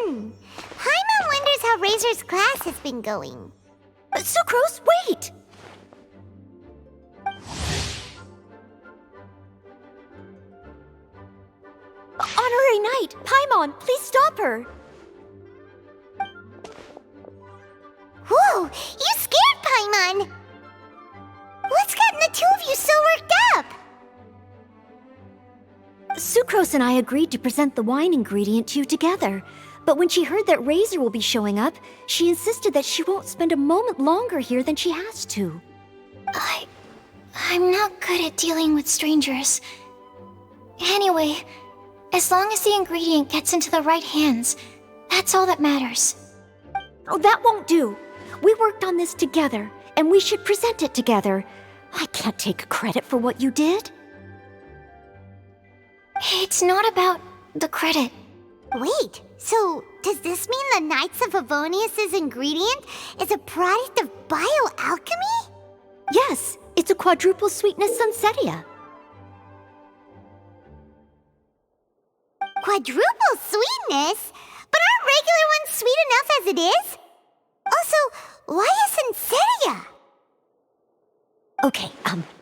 Paimon wonders how Razor's class has been going. Sucrose, wait! Honorary Knight, Paimon, please stop her! Whoa, you scared Paimon! What's gotten the two of you so worked up? Sucrose and I agreed to present the wine ingredient to you together. But when she heard that Razor will be showing up, she insisted that she won't spend a moment longer here than she has to. I'm not good at dealing with strangers. Anyway, as long as the ingredient gets into the right hands, that's all that matters. Oh, that won't do. We worked on this together, and we should present it together. I can't take credit for what you did. It's not about the credit. Wait, so does this mean the Knights of Favonius' ingredient is a product of bioalchemy? Yes, it's a quadruple sweetness sunsetia. Quadruple sweetness? But aren't regular ones sweet enough as it is? Also, why a sunsetia? Okay,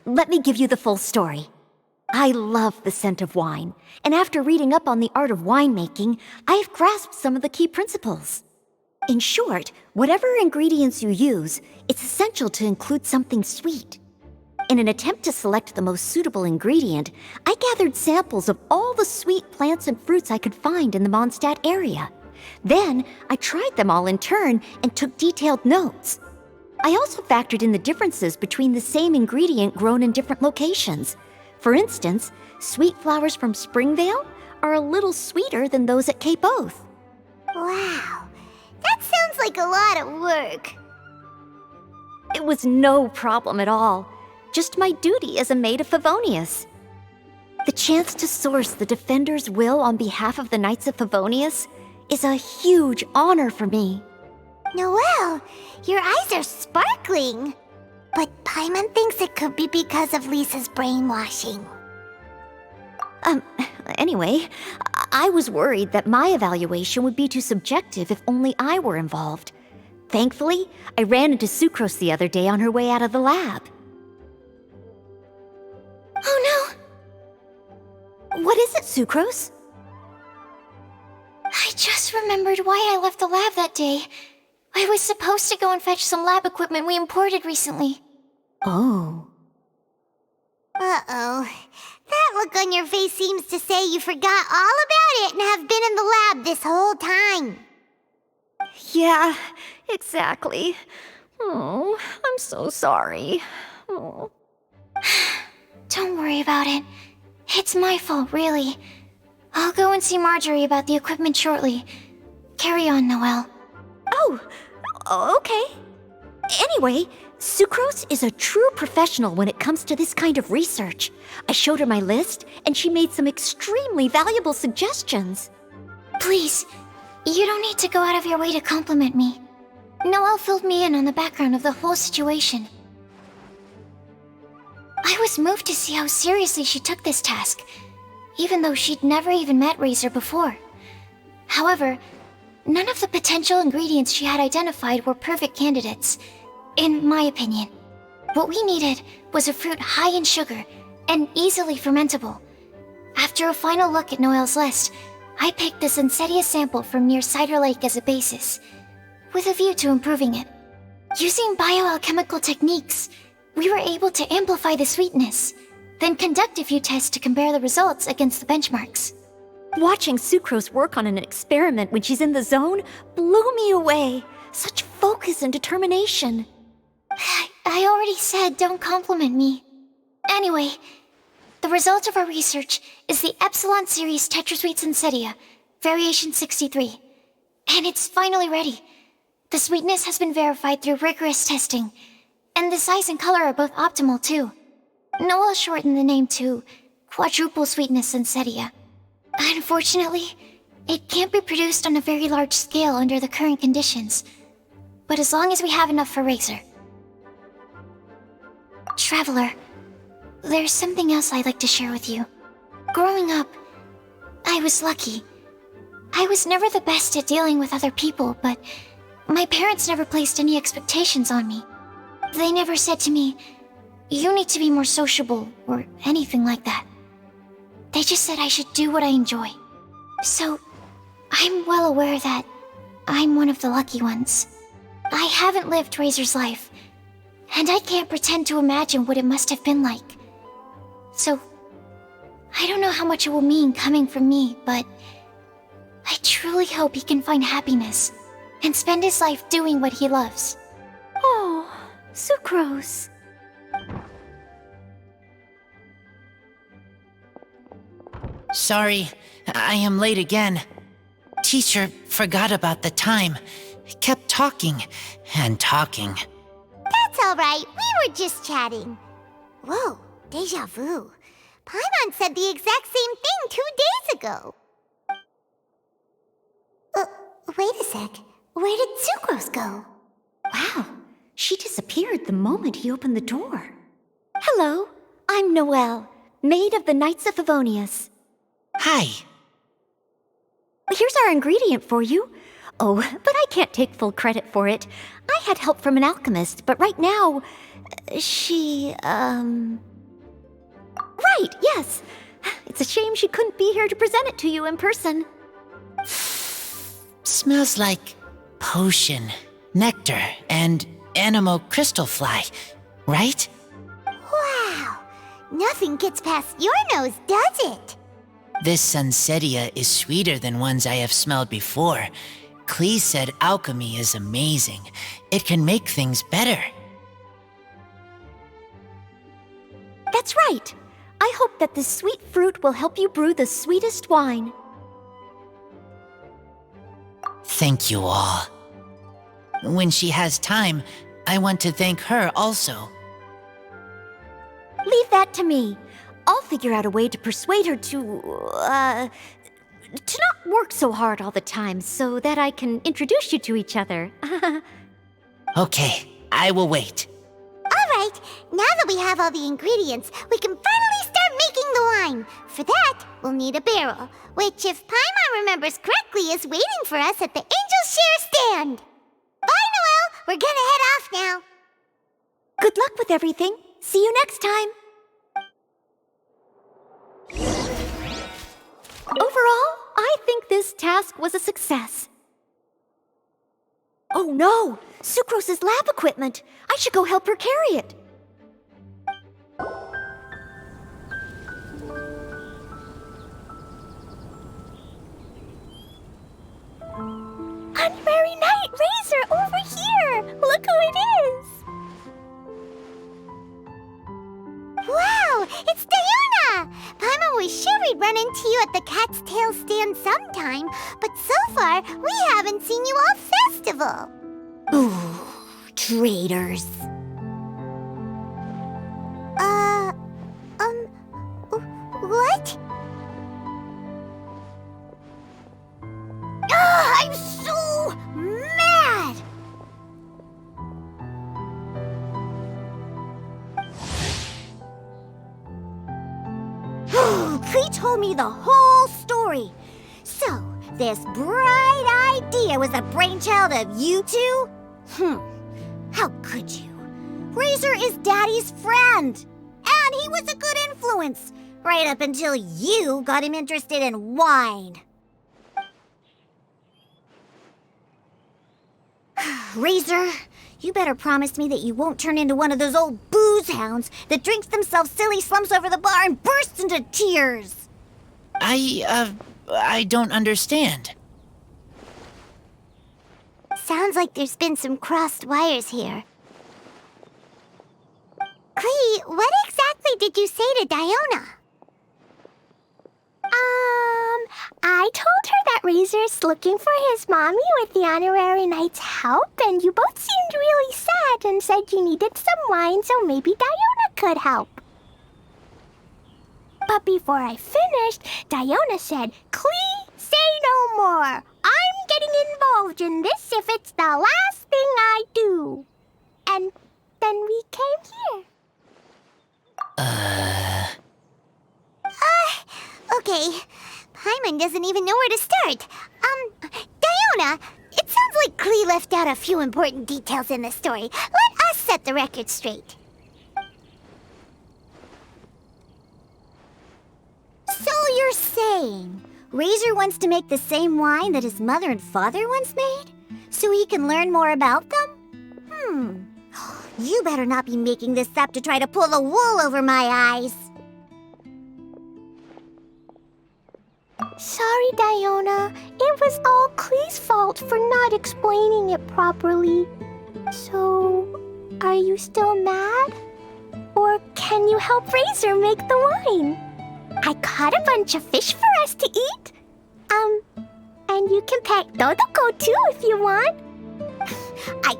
let me give you the full story. I love the scent of wine, and after reading up on the art of winemaking, I've grasped some of the key principles. In short, whatever ingredients you use, it's essential to include something sweet. In an attempt to select the most suitable ingredient, I gathered samples of all the sweet plants and fruits I could find in the Mondstadt area. Then, I tried them all in turn and took detailed notes. I also factored in the differences between the same ingredient grown in different locations. For instance, sweet flowers from Springvale are a little sweeter than those at Cape Oath. Wow, that sounds like a lot of work. It was no problem at all. Just my duty as a maid of Favonius. The chance to source the Defender's will on behalf of the Knights of Favonius is a huge honor for me. Noelle, your eyes are sparkling. But Paimon thinks it could be because of Lisa's brainwashing. Anyway, I was worried that my evaluation would be too subjective if only I were involved. Thankfully, I ran into Sucrose the other day on her way out of the lab. Oh no! What is it, Sucrose? I just remembered why I left the lab that day. I was supposed to go and fetch some lab equipment we imported recently. Oh. Uh-oh. That look on your face seems to say you forgot all about it and have been in the lab this whole time. Yeah, exactly. Oh, I'm so sorry. Oh. Don't worry about it. It's my fault, really. I'll go and see Marjorie about the equipment shortly. Carry on, Noelle. Oh, okay. Anyway, Sucrose is a true professional when it comes to this kind of research. I showed her my list, and she made some extremely valuable suggestions. Please, you don't need to go out of your way to compliment me. Noelle filled me in on the background of the whole situation. I was moved to see how seriously she took this task, even though she'd never even met Razor before. However, none of the potential ingredients she had identified were perfect candidates, in my opinion. What we needed was a fruit high in sugar and easily fermentable. After a final look at Noelle's list, I picked the Sunsetia sample from near Cider Lake as a basis, with a view to improving it. Using bioalchemical techniques, we were able to amplify the sweetness, then conduct a few tests to compare the results against the benchmarks. Watching Sucrose work on an experiment when she's in the zone blew me away. Such focus and determination. I already said don't compliment me. Anyway, the result of our research is the Epsilon Series Tetrasweet Sunsetia, Variation 63. And it's finally ready. The sweetness has been verified through rigorous testing, and the size and color are both optimal too. Noelle shortened the name to Quadruple Sweetness Sunsetia. Unfortunately, it can't be produced on a very large scale under the current conditions, but as long as we have enough for Razor. Traveler, there's something else I'd like to share with you. Growing up, I was lucky. I was never the best at dealing with other people, but my parents never placed any expectations on me. They never said to me, "You need to be more sociable," or anything like that. They just said I should do what I enjoy. So, I'm well aware that I'm one of the lucky ones. I haven't lived Razor's life, and I can't pretend to imagine what it must have been like. So, I don't know how much it will mean coming from me, but I truly hope he can find happiness and spend his life doing what he loves. Oh, Sucrose. Sorry, I am late again. Teacher forgot about the time. Kept talking and talking. That's all right. We were just chatting. Whoa, deja vu. Paimon said the exact same thing 2 days ago. Wait a sec. Where did Sucrose go? Wow, she disappeared the moment he opened the door. Hello, I'm Noelle, maid of the Knights of Favonius. Hi. Here's our ingredient for you. Oh, but I can't take full credit for it. I had help from an alchemist, but right now, Right, yes. It's a shame she couldn't be here to present it to you in person. Smells like potion, nectar, and animal crystal fly, right? Wow. Nothing gets past your nose, does it? This Sunsetia is sweeter than ones I have smelled before. Klee said alchemy is amazing. It can make things better. That's right. I hope that this sweet fruit will help you brew the sweetest wine. Thank you all. When she has time, I want to thank her also. Leave that to me. I'll figure out a way to persuade her to not work so hard all the time so that I can introduce you to each other. Okay, I will wait. All right. Now that we have all the ingredients, we can finally start making the wine. For that, we'll need a barrel, which, if Paimon remembers correctly, is waiting for us at the Angel Share stand. Bye, Noelle. We're gonna head off now. Good luck with everything. See you next time. Overall, I think this task was a success. Oh no! Sucrose's lab equipment! I should go help her carry it. Honorary Knight Razor over here! Look who it is! Wow! It's Diona! Paimon was sure we'd run into you at the Cat's Tail stand sometime, but so far, we haven't seen you all festival. Ooh, traitors. What? I'm so mad! Klee told me the whole story. So, this bright idea was the brainchild of you two? How could you? Razor is Daddy's friend. And he was a good influence. Right up until you got him interested in wine. Razor, you better promise me that you won't turn into one of those old booze hounds that drinks themselves silly slumps over the bar and bursts into tears. I don't understand. Sounds like there's been some crossed wires here. Klee, what exactly did you say to Diona? I told her that Razor's looking for his mommy with the Honorary Knight's help, and you both seemed really sad and said you needed some wine, so maybe Diona could help. But before I finished, Diona said, "Klee, say no more. I'm getting involved in this if it's the last thing I do." And then we came here. Okay. Paimon doesn't even know where to start. Klee left out a few important details in the story. Let us set the record straight. So you're saying Razor wants to make the same wine that his mother and father once made? So he can learn more about them? You better not be making this up to try to pull the wool over my eyes. Sorry, Diona. It was all Klee's fault for not explaining it properly. So, are you still mad? Or can you help Razor make the wine? I caught a bunch of fish for us to eat. And you can pet Dodoko too if you want. I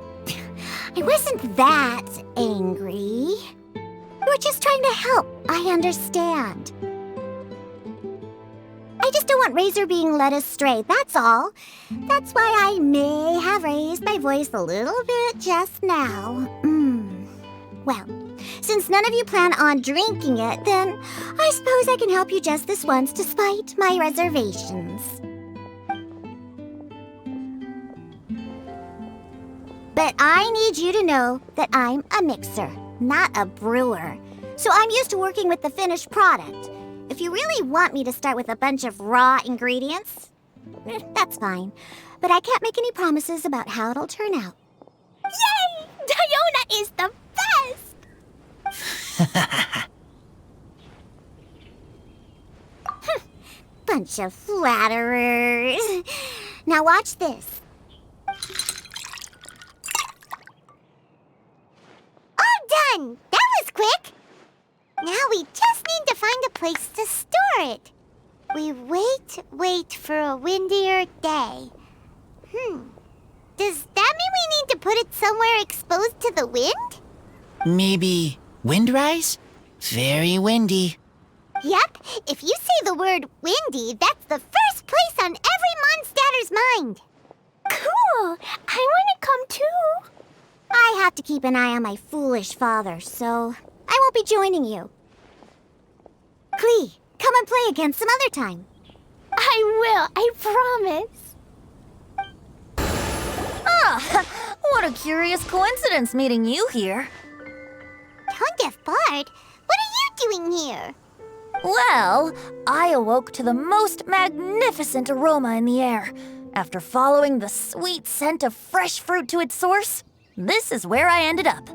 wasn't that angry. We're just trying to help. I understand. I just don't want Razor being led astray, that's all. That's why I may have raised my voice a little bit just now. Well, since none of you plan on drinking it, then I suppose I can help you just this once despite my reservations. But I need you to know that I'm a mixer, not a brewer. So I'm used to working with the finished product. If you really want me to start with a bunch of raw ingredients, that's fine. But I can't make any promises about how it'll turn out. Yay! Diona is the best! Bunch of flatterers. Now watch this. All done! That was quick! Now we just need to find a place to store it. We wait for a windier day. Does that mean we need to put it somewhere exposed to the wind? Maybe windrise? Very windy. Yep, if you say the word windy, that's the first place on every Mondstatter's mind. Cool! I want to come too. I have to keep an eye on my foolish father, so I won't be joining you. Klee, come and play again some other time. I will, I promise. What a curious coincidence meeting you here. Tongue-deaf Bard, what are you doing here? Well, I awoke to the most magnificent aroma in the air. After following the sweet scent of fresh fruit to its source, this is where I ended up.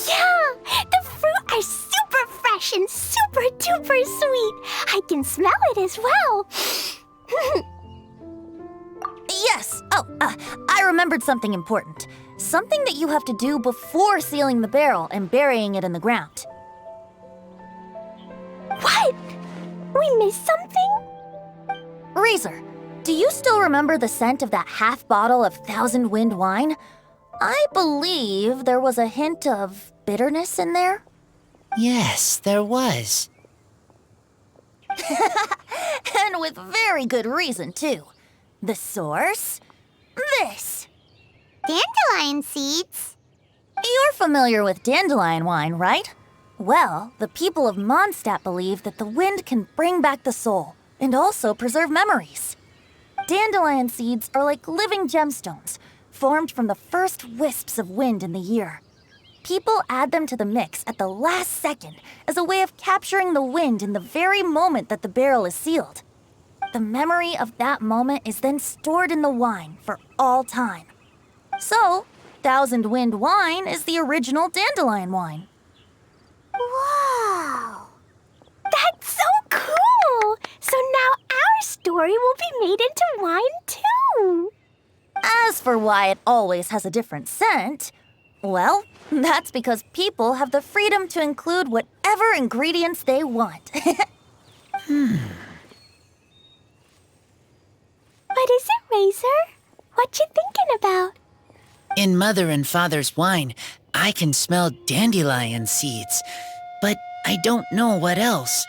Yeah, the fruit are super fresh and super duper sweet. I can smell it as well. Yes! I remembered something important. Something that you have to do before sealing the barrel and burying it in the ground. What? We missed something? Razor, do you still remember the scent of that half bottle of Thousand Wind wine? I believe there was a hint of bitterness in there. Yes, there was. And with very good reason, too. The source? This. Dandelion seeds. You're familiar with dandelion wine, right? Well, the people of Mondstadt believe that the wind can bring back the soul and also preserve memories. Dandelion seeds are like living gemstones, formed from the first wisps of wind in the year. People add them to the mix at the last second as a way of capturing the wind in the very moment that the barrel is sealed. The memory of that moment is then stored in the wine for all time. So, Thousand Wind wine is the original dandelion wine. Wow. That's so cool! So now our story will be made into wine too. As for why it always has a different scent, well, that's because people have the freedom to include whatever ingredients they want. What is it, Razor? What you thinking about? In Mother and Father's wine, I can smell dandelion seeds, but I don't know what else.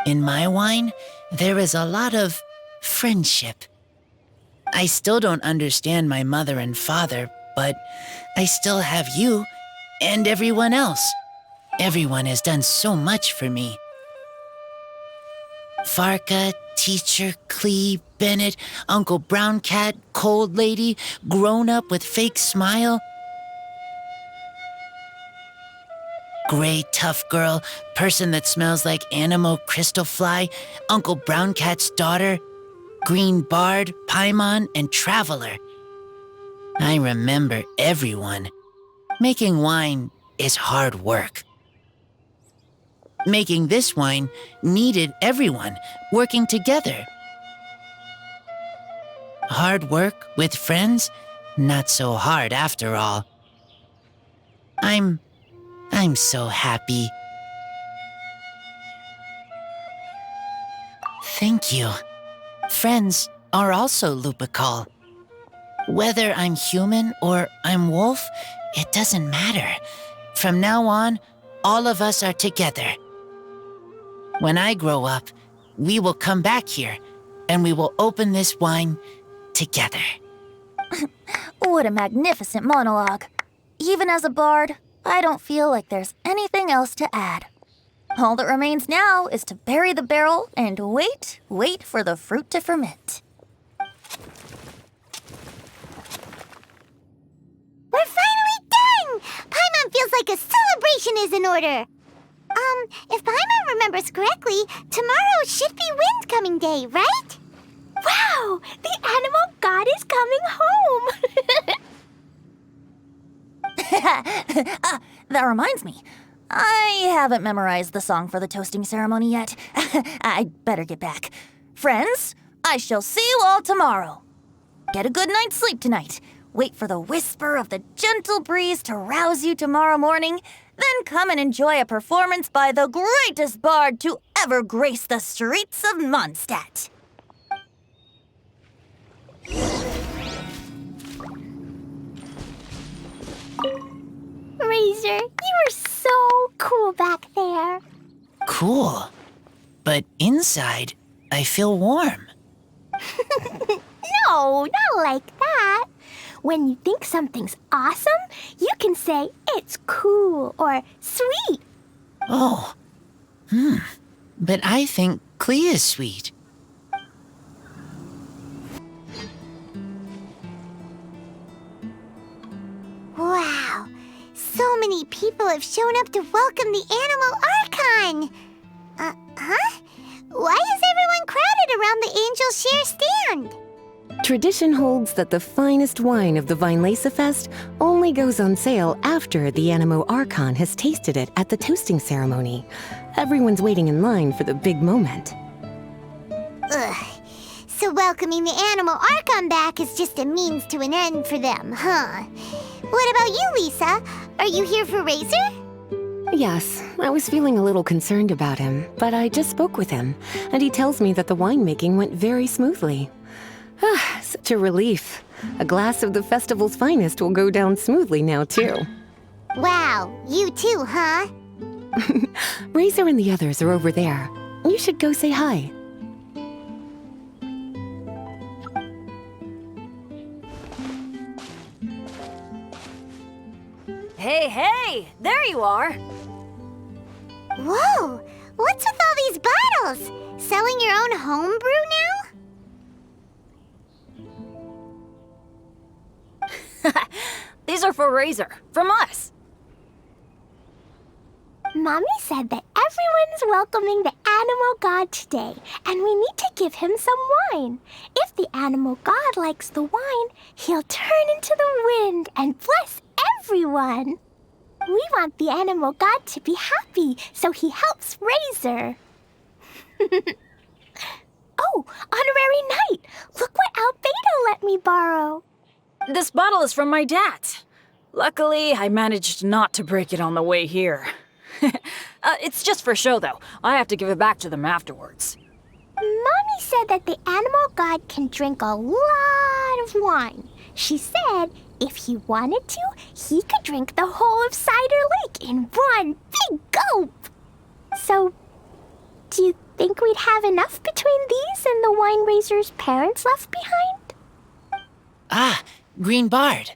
In my wine, there is a lot of friendship. I still don't understand my mother and father, but I still have you and everyone else. Everyone has done so much for me. Farka, Teacher, Klee, Bennett, Uncle Brown Cat, Cold Lady, Grown Up with Fake Smile, Gray Tough Girl, Person that Smells like Animo Crystal Fly, Uncle Brown Cat's Daughter, Green Bard, Paimon, and Traveler. I remember everyone. Making wine is hard work. Making this wine needed everyone working together. Hard work with friends? Not so hard after all. I'm so happy. Thank you. Friends are also Lupical. Whether I'm human or I'm wolf, it doesn't matter. From now on, all of us are together. When I grow up, we will come back here, and we will open this wine together. What a magnificent monologue. Even as a bard, I don't feel like there's anything else to add. All that remains now is to bury the barrel and wait for the fruit to ferment. We're finally done! Paimon feels like a celebration is in order. If Paimon remembers correctly, tomorrow should be Windcoming Day, right? Wow! The animal god is coming home! That reminds me. I haven't memorized the song for the toasting ceremony yet. I'd better get back. Friends, I shall see you all tomorrow. Get a good night's sleep tonight. Wait for the whisper of the gentle breeze to rouse you tomorrow morning. Then come and enjoy a performance by the greatest bard to ever grace the streets of Mondstadt. Razor, you are so cool back there. Cool. But inside, I feel warm. No, not like that. When you think something's awesome, you can say it's cool or sweet. Oh. But I think Klee is sweet. Wow. So many people have shown up to welcome the Animal Archon. Why is everyone crowded around the Angel Share stand? Tradition holds that the finest wine of the Weinlesefest only goes on sale after the Animo Archon has tasted it at the toasting ceremony. Everyone's waiting in line for the big moment. Ugh. So welcoming the Animal Archon back is just a means to an end for them, huh? What about you, Lisa? Are you here for Razor? Yes, I was feeling a little concerned about him, but I just spoke with him, and he tells me that the winemaking went very smoothly. Such a relief. A glass of the festival's finest will go down smoothly now, too. Wow, you too, huh? Razor and the others are over there. You should go say hi. Hey, there you are. Whoa, what's with all these bottles? Selling your own homebrew now? These are for Razor, from us. Mommy said that everyone's welcoming the animal god today, and we need to give him some wine. If the animal god likes the wine, he'll turn into the wind and bless everyone. We want the animal god to be happy, so he helps Razor. Oh, honorary knight! Look what Albedo let me borrow. This bottle is from my dad. Luckily, I managed not to break it on the way here. It's just for show, though. I have to give it back to them afterwards. Mommy said that the animal god can drink a lot of wine. She said if he wanted to, he could drink the whole of Cider Lake in one big gulp. So, do you think we'd have enough between these and the wine Razor's parents left behind? Ah, Green Bard.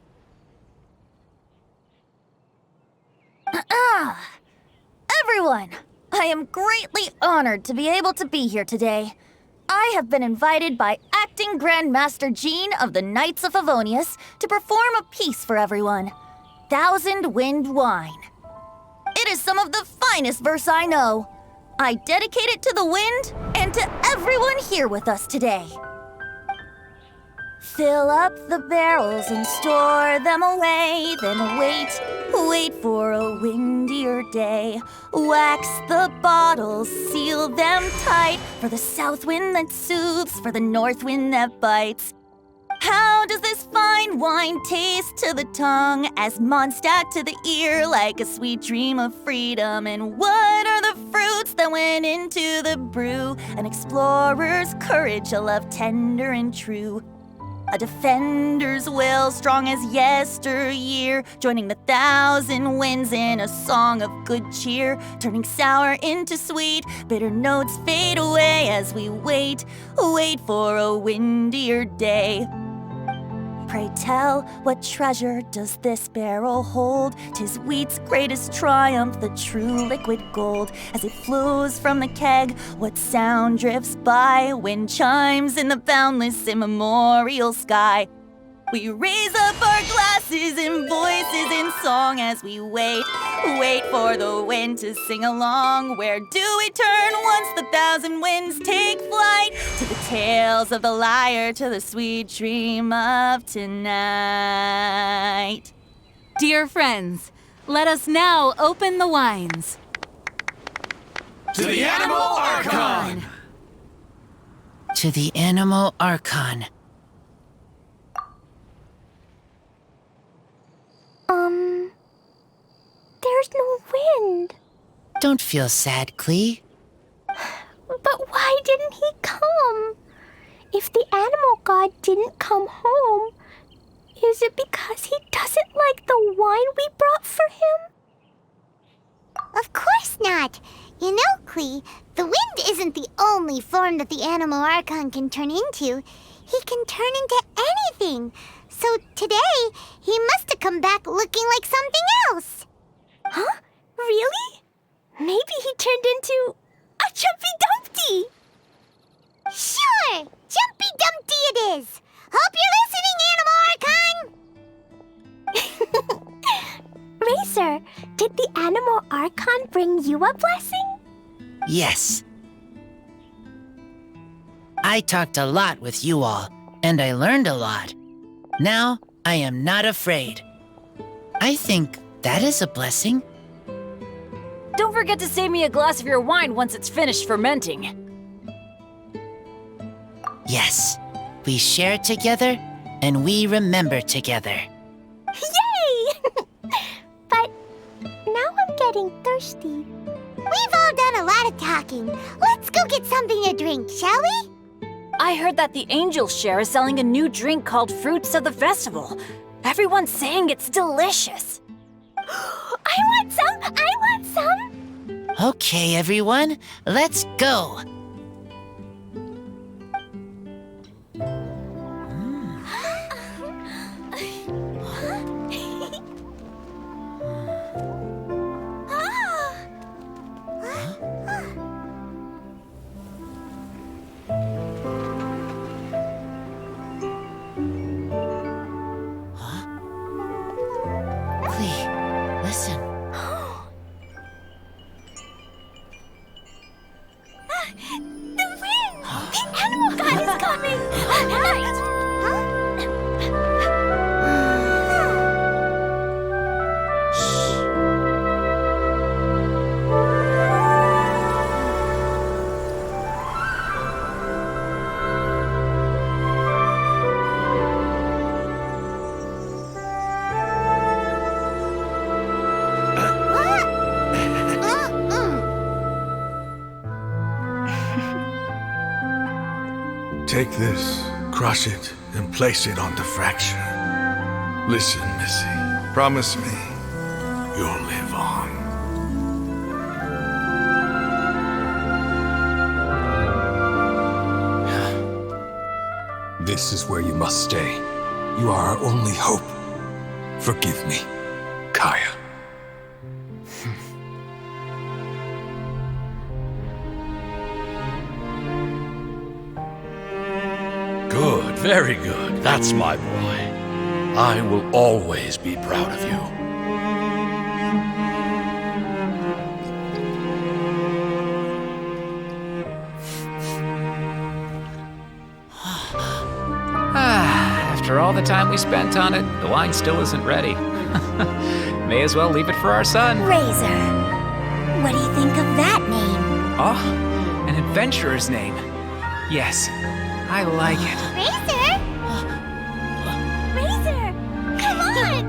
Everyone, I am greatly honored to be able to be here today. I have been invited by acting Grand Master Jean of the Knights of Favonius to perform a piece for everyone. Thousand Wind Wine. It is some of the finest verse I know. I dedicate it to the wind and to everyone here with us today. Fill up the barrels and store them away, then wait for a windier day. Wax the bottles, seal them tight, for the south wind that soothes, for the north wind that bites. How does this fine wine taste to the tongue, as Mondstadt to the ear, like a sweet dream of freedom? And what are the fruits that went into the brew? An explorer's courage, a love tender and true. A defender's will, strong as yesteryear, joining the thousand winds in a song of good cheer, turning sour into sweet, bitter notes fade away as we wait for a windier day. Pray tell, what treasure does this barrel hold? 'Tis wheat's greatest triumph, the true liquid gold. As it flows from the keg, what sound drifts by? Wind chimes in the boundless immemorial sky. We raise up our glasses and voices in song as we wait for the wind to sing along. Where do we turn once the thousand winds take flight? To the tales of the lyre, to the sweet dream of tonight. Dear friends, let us now open the wines. To the Animal Archon! To the Animal Archon. There's no wind. Don't feel sad, Klee. But why didn't he come? If the animal god didn't come home, is it because he doesn't like the wine we brought for him? Of course not. You know, Klee, the wind isn't the only form that the Animal Archon can turn into. He can turn into anything. So today, he must have come back looking like something else. Huh? Really? Maybe he turned into a Jumpy Dumpty. Sure! Jumpy Dumpty it is! Hope you're listening, Animal Archon! Razor, did the Animal Archon bring you a blessing? Yes. I talked a lot with you all, and I learned a lot. Now, I am not afraid. I think that is a blessing. Don't forget to save me a glass of your wine once it's finished fermenting. Yes, we share together, and we remember together. Yay! But now I'm getting thirsty. We've all done a lot of talking. Let's go get something to drink, shall we? I heard that the Angels Share is selling a new drink called Fruits of the Festival. Everyone's saying it's delicious. I want some! I want some! Okay, everyone, let's go. Klee, listen. The wind! The animal god is coming! Right! Take this, crush it, and place it on the fracture. Listen, Missy. Promise me you'll live on. This is where you must stay. You are our only hope. Forgive me, Kaya. Good, very good. That's my boy. I will always be proud of you. After all the time we spent on it, the wine still isn't ready. May as well leave it for our son. Razor. What do you think of that name? Oh, an adventurer's name. Yes, I like it. Razor? Razor! Come on!